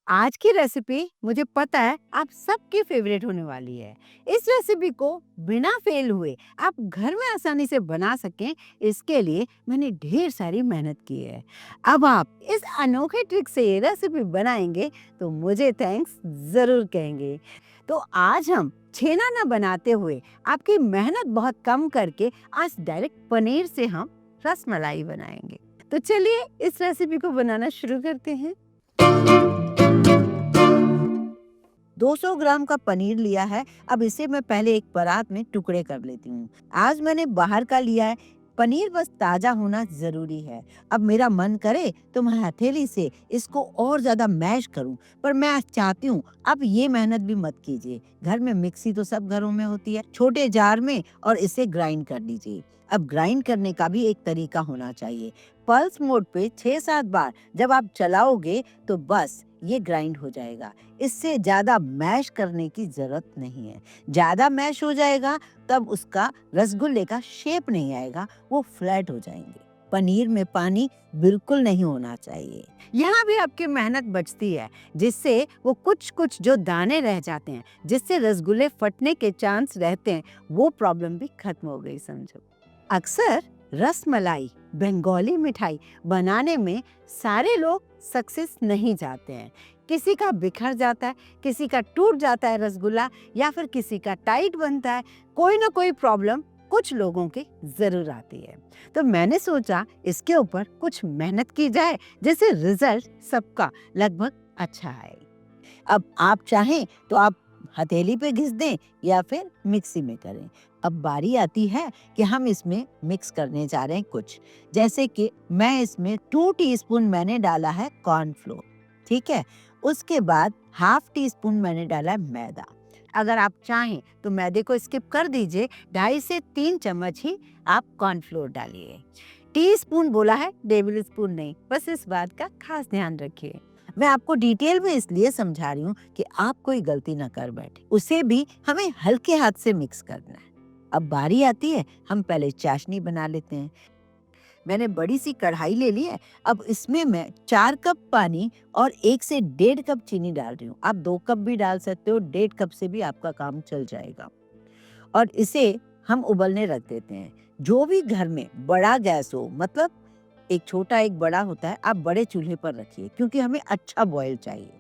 आज की रेसिपी मुझे पता है आप सबकी फेवरेट होने वाली है। इस रेसिपी को बिना फेल हुए आप घर में आसानी से बना सकें, इसके लिए मैंने ढेर सारी मेहनत की है। अब आप इस अनोखे ट्रिक से ये रेसिपी बनाएंगे तो मुझे थैंक्स ज़रूर कहेंगे। तो आज हम छेना ना बनाते हुए आपकी मेहनत बहुत कम करके आज डायरेक्ट पनीर से हम रसमलाई बनाएंगे। तो चलिए इस रेसिपी को बनाना शुरू करते हैं। 200 ग्राम का पनीर लिया है। अब इसे मैं पहले एक परात में टुकड़े कर लेती हूँ। आज मैंने बाहर का लिया है। पनीर बस ताजा होना जरूरी है। अब मेरा मन करे तो मैं हथेली से इसको और ज्यादा मैश करूं, पर मैं आज चाहती हूँ अब ये मेहनत भी मत कीजिए। घर में मिक्सी तो सब घरों में होती है, छोटे जार में, और इसे ग्राइंड कर लीजिए। अब ग्राइंड करने का भी एक तरीका होना चाहिए। पल्स मोड पे 6-7 बार जब आप चलाओगे तो बस ये ग्राइंड हो जाएगा। इससे ज्यादा मैश करने की जरूरत नहीं है। ज्यादा मैश हो जाएगा तब उसका रसगुल्ले का शेप नहीं आएगा, वो फ्लैट हो जाएंगे। पनीर में पानी बिल्कुल नहीं होना चाहिए। यहाँ भी आपकी मेहनत बचती है, जिससे वो कुछ कुछ जो दाने रह जाते हैं, जिससे रसगुल्ले फटने के चांस रहते हैं, वो प्रॉब्लम भी खत्म हो गई समझो। अक्सर रसमलाई, बंगाली मिठाई बनाने में सारे लोग सक्सेस नहीं जाते हैं। किसी का बिखर जाता है, किसी का टूट जाता है रसगुल्ला, या फिर किसी का टाइट बनता है। कोई ना कोई प्रॉब्लम कुछ लोगों की जरूर आती है। तो मैंने सोचा इसके ऊपर कुछ मेहनत की जाए, जिससे रिजल्ट सबका लगभग अच्छा आए। अब आप चाहें तो आप हथेली पे घिस दें या फिर मिक्सी में करें। अब बारी आती है कि हम इसमें मिक्स करने जा रहे हैं कुछ, जैसे कि मैं इसमें 2 टीस्पून मैंने डाला है कॉर्नफ्लोर, ठीक है। उसके बाद हाफ टी स्पून मैंने डाला है मैदा। अगर आप चाहें तो मैदे को स्किप कर दीजिए, 2.5 से 3 चम्मच ही आप कॉर्नफ्लोर डालिए। टीस्पून बोला है, टेबल स्पून नहीं, बस इस बात का खास ध्यान रखिए। मैं आपको डिटेल में इसलिए समझा रही हूँ कि आप कोई गलती ना कर बैठे। उसे भी हमें हल्के हाथ से मिक्स करना है। अब बारी आती है, हम पहले चाशनी बना लेते हैं। मैंने बड़ी सी कढ़ाई ले ली है। अब इसमें मैं 4 कप पानी और 1 से 1.5 कप चीनी डाल रही हूँ। आप 2 कप भी डाल सकते हो, 1.5 कप से भी आपका काम चल जाएगा। और इसे हम उबलने रख देते हैं। जो भी घर में बड़ा गैस हो, मतलब एक छोटा एक बड़ा होता है, आप बड़े चूल्हे पर रखिए, क्योंकि हमें अच्छा बॉयल चाहिए।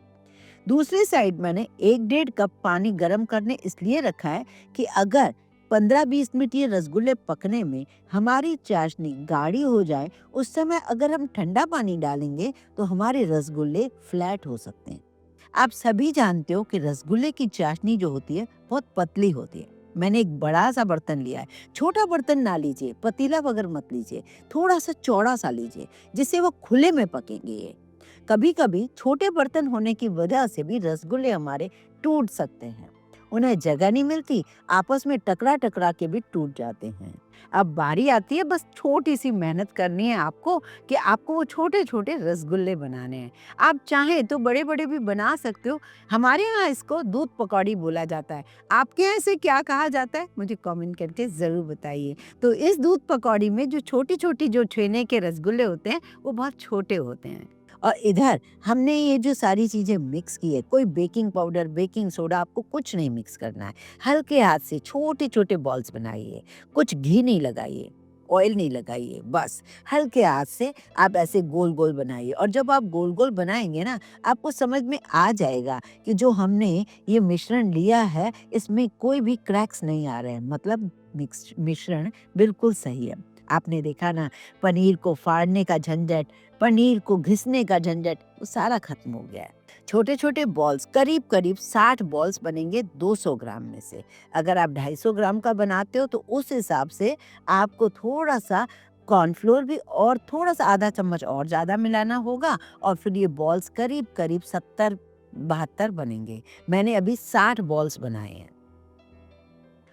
दूसरी साइड मैंने 1-1.5 कप पानी गर्म करने इसलिए रखा है कि अगर 15-20 मिनट ये रसगुल्ले पकने में हमारी चाशनी गाढ़ी हो जाए, उस समय अगर हम ठंडा पानी डालेंगे तो हमारे रसगुल्ले फ्लैट हो सकते हैं। आप सभी जानते हो कि रसगुल्ले की चाशनी जो होती है बहुत पतली होती है। मैंने एक बड़ा सा बर्तन लिया है। छोटा बर्तन ना लीजिए, पतीला वगैरह मत लीजिए, थोड़ा सा चौड़ा सा लीजिए, जिससे वो खुले में पकेंगे ये। कभी कभी छोटे बर्तन होने की वजह से भी रसगुल्ले हमारे टूट सकते हैं। उन्हें जगह नहीं मिलती, आपस में टकरा टकरा के भी टूट जाते हैं। अब बारी आती है, बस छोटी सी मेहनत करनी है आपको, कि आपको वो छोटे छोटे रसगुल्ले बनाने हैं। आप चाहें तो बड़े बड़े भी बना सकते हो। हमारे यहाँ इसको दूध पकौड़ी बोला जाता है। आपके यहाँ इसे क्या कहा जाता है, मुझे कमेंट करके ज़रूर बताइए। तो इस दूध पकौड़ी में जो छोटी छोटी जो छेने के रसगुल्ले होते हैं, वो बहुत छोटे होते हैं। और इधर हमने ये जो सारी चीज़ें मिक्स की है, कोई बेकिंग पाउडर, बेकिंग सोडा, आपको कुछ नहीं मिक्स करना है। हल्के हाथ से छोटे-छोटे बॉल्स बनाइए, कुछ घी नहीं लगाइए, ऑयल नहीं लगाइए, बस हल्के हाथ से आप ऐसे गोल-गोल बनाइए। और जब आप गोल-गोल बनाएँगे ना, आपको समझ में आ जाएगा कि जो हमने ये मिश्रण लिया है, इसमें कोई भी क्रैक्स नहीं आ रहे हैं, मतलब मिश्रण बिल्कुल सही है। आपने देखा ना, पनीर को फाड़ने का झंझट, पनीर को घिसने का झंझट, वो सारा खत्म हो गया है। छोटे-छोटे बॉल्स, करीब-करीब 60 बॉल्स बनेंगे 200 ग्राम में से। अगर आप 250 ग्राम का बनाते हो तो उस हिसाब से आपको थोड़ा-सा कॉर्नफ्लोर भी और थोड़ा-सा आधा चम्मच और ज़्यादा मिलाना होगा, और फिर ये बॉल्स करीब-करीब 70-72 बनेंगे। मैंने अभी 60 बॉल्स बनाए हैं।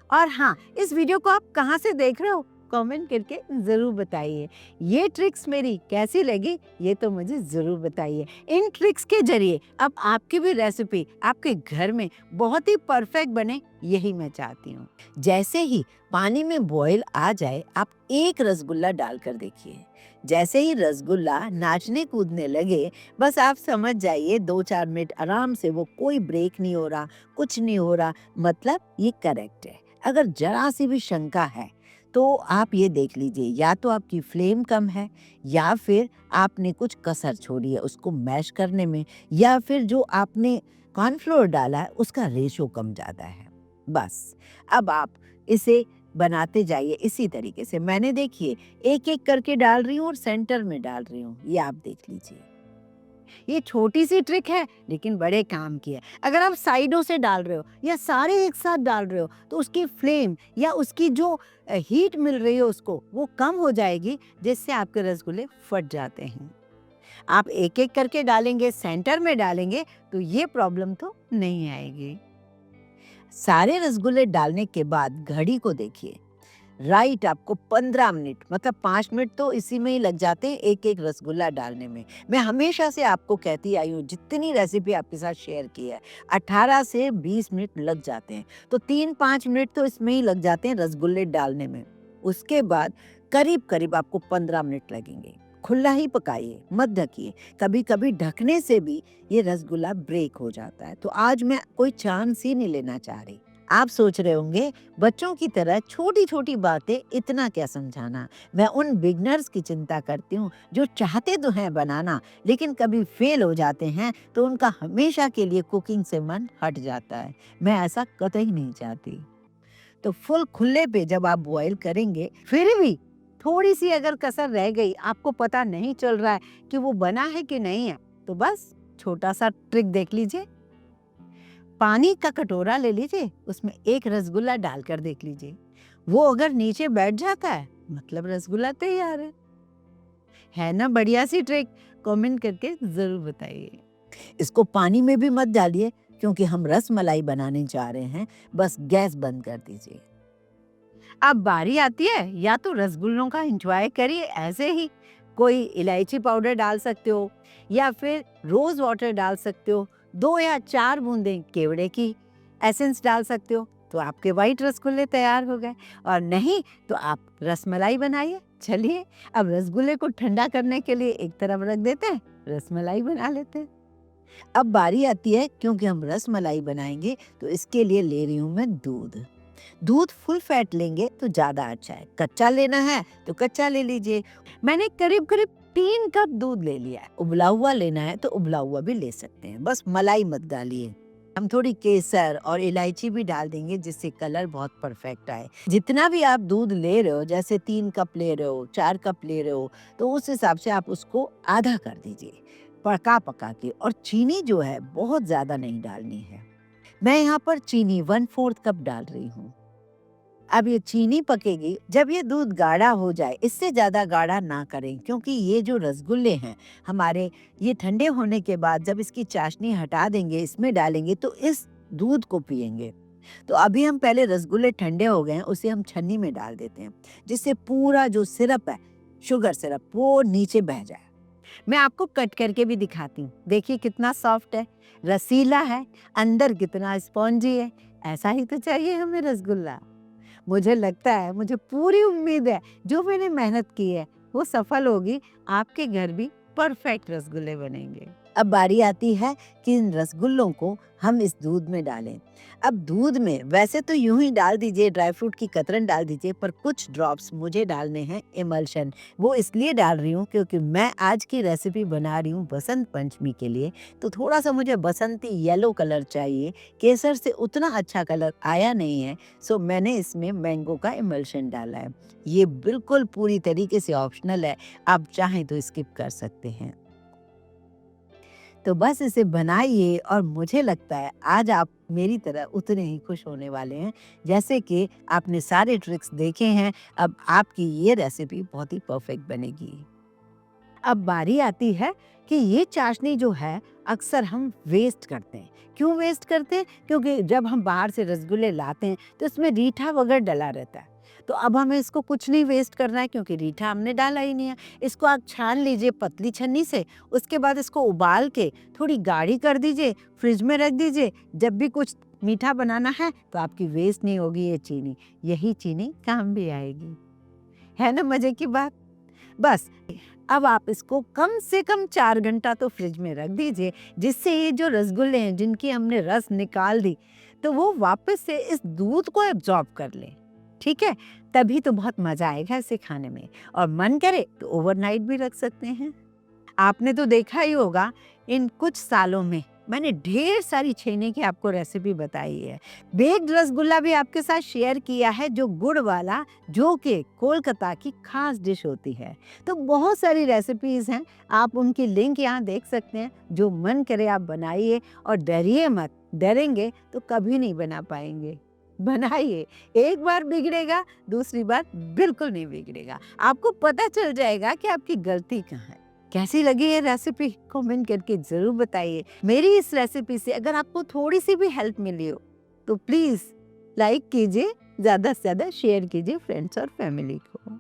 और हाँ, इस वीडियो को आप कहाँ से देख रहे हो, कमेंट करके ज़रूर बताइए। ये ट्रिक्स मेरी कैसी लगी ये तो मुझे ज़रूर बताइए। इन ट्रिक्स के ज़रिए अब आपकी भी रेसिपी आपके घर में बहुत ही परफेक्ट बने, यही मैं चाहती हूँ। जैसे ही पानी में बॉईल आ जाए, आप एक रसगुल्ला डालकर देखिए। जैसे ही रसगुल्ला नाचने कूदने लगे, बस आप समझ जाइए 2-4 मिनट आराम से, वो कोई ब्रेक नहीं हो रहा, कुछ नहीं हो रहा, मतलब ये करेक्ट है। अगर जरा सी भी शंका है तो आप ये देख लीजिए, या तो आपकी फ्लेम कम है या फिर आपने कुछ कसर छोड़ी है उसको मैश करने में, या फिर जो आपने कॉर्नफ्लोर डाला है उसका रेशो कम ज़्यादा है। बस अब आप इसे बनाते जाइए इसी तरीके से। मैंने देखिए एक-एक करके डाल रही हूँ और सेंटर में डाल रही हूँ, ये आप देख लीजिए। ये छोटी सी ट्रिक है लेकिन बड़े काम की है। अगर आप साइडों से डाल रहे हो या सारे एक साथ डाल रहे हो तो उसकी फ्लेम या उसकी जो हीट मिल रही है उसको, वो कम हो जाएगी, जिससे आपके रसगुल्ले फट जाते हैं। आप एक-एक करके डालेंगे, सेंटर में डालेंगे तो ये प्रॉब्लम तो नहीं आएगी। सारे रसगुल्ले डालने के बाद घड़ी को देखिए, राइट आपको 15 मिनट, मतलब 5 मिनट तो इसी में ही लग जाते हैं एक-एक रसगुल्ला डालने में। मैं हमेशा से आपको कहती आई हूँ, जितनी रेसिपी आपके साथ शेयर की है, 18 से 20 मिनट लग जाते हैं। तो 3-5 मिनट तो इसमें ही लग जाते हैं रसगुल्ले डालने में। उसके बाद करीब-करीब आपको 15 मिनट लगेंगे। खुला ही पकाइए, मत ढकिए। कभी-कभी ढकने से भी ये रसगुल्ला ब्रेक हो जाता है। तो आज मैं कोई चांस ही नहीं लेना चाह रही। आप सोच रहे होंगे, बच्चों की तरह छोटी-छोटी बातें इतना क्या समझाना। मैं उन बिगिनर्स की चिंता करती हूँ जो चाहते तो हैं बनाना, लेकिन कभी फेल हो जाते हैं तो उनका हमेशा के लिए कुकिंग से मन हट जाता है। मैं ऐसा कतई नहीं चाहती। तो फुल खुले पे जब आप बॉईल करेंगे, फिर भी थोड़ी सी अगर कसर रह गई, आपको पता नहीं चल रहा है कि वो बना है कि नहीं है, तो बस छोटा सा ट्रिक देख लीजिए। पानी का कटोरा ले लीजिए, उसमें एक रसगुल्ला डालकर देख लीजिए। वो अगर नीचे बैठ जाता है, मतलब रसगुल्ला तैयार है ना बढ़िया सी ट्रिक? कमेंट करके ज़रूर बताइए। इसको पानी में भी मत डालिए क्योंकि हम रसमलाई बनाने जा रहे हैं। बस गैस बंद कर दीजिए। अब बारी आती है, या तो रसगुल्लों का एंजॉय करिए ऐसे ही, कोई इलायची पाउडर डाल सकते हो या फिर रोज वाटर डाल सकते हो, 2 या 4 बूंदें केवड़े की एसेंस डाल सकते हो, तो आपके वाइट रसगुल्ले तैयार हो गए। और नहीं तो आप रसमलाई बनाइए। चलिए अब रसगुल्ले को ठंडा करने के लिए एक तरफ रख देते हैं, रसमलाई बना लेते हैं। अब बारी आती है, क्योंकि हम रसमलाई बनाएंगे तो इसके लिए ले रही हूँ मैं दूध। दूध फुल फैट लेंगे तो ज़्यादा अच्छा है। कच्चा लेना है तो कच्चा ले लीजिए। मैंने करीब-करीब 3 कप दूध ले लिया है। उबला हुआ लेना है तो उबला हुआ भी ले सकते हैं, बस मलाई मत डालिए। हम थोड़ी केसर और इलायची भी डाल देंगे जिससे कलर बहुत परफेक्ट आए। जितना भी आप दूध ले रहे हो, जैसे 3 कप ले रहे हो, 4 कप ले रहे हो, तो उस हिसाब से आप उसको आधा कर दीजिए, पका-पका के। और चीनी जो है बहुत ज़्यादा नहीं डालनी है। मैं यहाँ पर चीनी 1/4 कप डाल रही हूँ। अब ये चीनी पकेगी, जब ये दूध गाढ़ा हो जाए, इससे ज़्यादा गाढ़ा ना करें, क्योंकि ये जो रसगुल्ले हैं हमारे, ये ठंडे होने के बाद जब इसकी चाशनी हटा देंगे, इसमें डालेंगे तो इस दूध को पिएंगे। तो अभी हम पहले रसगुल्ले ठंडे हो गए हैं, उसे हम छन्नी में डाल देते हैं, जिससे पूरा जो सिरप है, शुगर सिरप, वो नीचे बह जाए। मैं आपको कट करके भी दिखाती हूँ। देखिए कितना सॉफ्ट है, रसीला है, अंदर कितना स्पॉन्जी है। ऐसा ही तो चाहिए हमें रसगुल्ला। मुझे लगता है, मुझे पूरी उम्मीद है, जो मैंने मेहनत की है वो सफल होगी। आपके घर भी परफेक्ट रसगुल्ले बनेंगे। अब बारी आती है कि इन रसगुल्लों को हम इस दूध में डालें। अब दूध में वैसे तो यूं ही डाल दीजिए, ड्राई फ्रूट की कतरन डाल दीजिए, पर कुछ ड्रॉप्स मुझे डालने हैं इमल्शन। वो इसलिए डाल रही हूँ क्योंकि मैं आज की रेसिपी बना रही हूँ बसंत पंचमी के लिए, तो थोड़ा सा मुझे बसंती येलो कलर चाहिए। केसर से उतना अच्छा कलर आया नहीं है, सो मैंने इसमें मैंगो का इमल्शन डाला है। ये बिल्कुल पूरी तरीके से ऑप्शनल है, आप चाहें तो स्किप कर सकते हैं। तो बस इसे बनाइए और मुझे लगता है आज आप मेरी तरह उतने ही खुश होने वाले हैं, जैसे कि आपने सारे ट्रिक्स देखे हैं। अब आपकी ये रेसिपी बहुत ही परफेक्ट बनेगी। अब बारी आती है कि ये चाशनी जो है अक्सर हम वेस्ट करते हैं। क्यों वेस्ट करते हैं? क्योंकि जब हम बाहर से रसगुल्ले लाते हैं तो इसमें रीठा वगैरह डला रहता है। तो अब हमें इसको कुछ नहीं वेस्ट करना है क्योंकि रीठा हमने डाला ही नहीं है। इसको आप छान लीजिए पतली छन्नी से, उसके बाद इसको उबाल के थोड़ी गाढ़ी कर दीजिए, फ्रिज में रख दीजिए। जब भी कुछ मीठा बनाना है तो आपकी वेस्ट नहीं होगी ये चीनी। यही चीनी काम भी आएगी। है ना मज़े की बात? बस अब आप इसको कम से कम 4 घंटा तो फ्रिज में रख दीजिए, जिससे ये जो रसगुल्ले हैं जिनकी हमने रस निकाल दी, तो वो वापस से इस दूध को एब्ज़ॉर्ब कर लें। ठीक है? तभी तो बहुत मज़ा आएगा इसे खाने में। और मन करे तो ओवरनाइट भी रख सकते हैं। आपने तो देखा ही होगा इन कुछ सालों में मैंने ढेर सारी छेने की आपको रेसिपी बताई है। बेक्ड रसगुल्ला भी आपके साथ शेयर किया है जो गुड़ वाला, जो कि कोलकाता की खास डिश होती है। तो बहुत सारी रेसिपीज हैं, आप उनकी लिंक यहाँ देख सकते हैं। जो मन करे आप बनाइए और डरिए मत, डरेंगे तो कभी नहीं बना पाएंगे। बनाइए, एक बार बिगड़ेगा, दूसरी बार बिल्कुल नहीं बिगड़ेगा। आपको पता चल जाएगा कि आपकी गलती कहाँ है। कैसी लगी ये रेसिपी कमेंट करके ज़रूर बताइए। मेरी इस रेसिपी से अगर आपको थोड़ी सी भी हेल्प मिली हो तो प्लीज़ लाइक कीजिए, ज़्यादा से ज़्यादा शेयर कीजिए फ्रेंड्स और फैमिली को।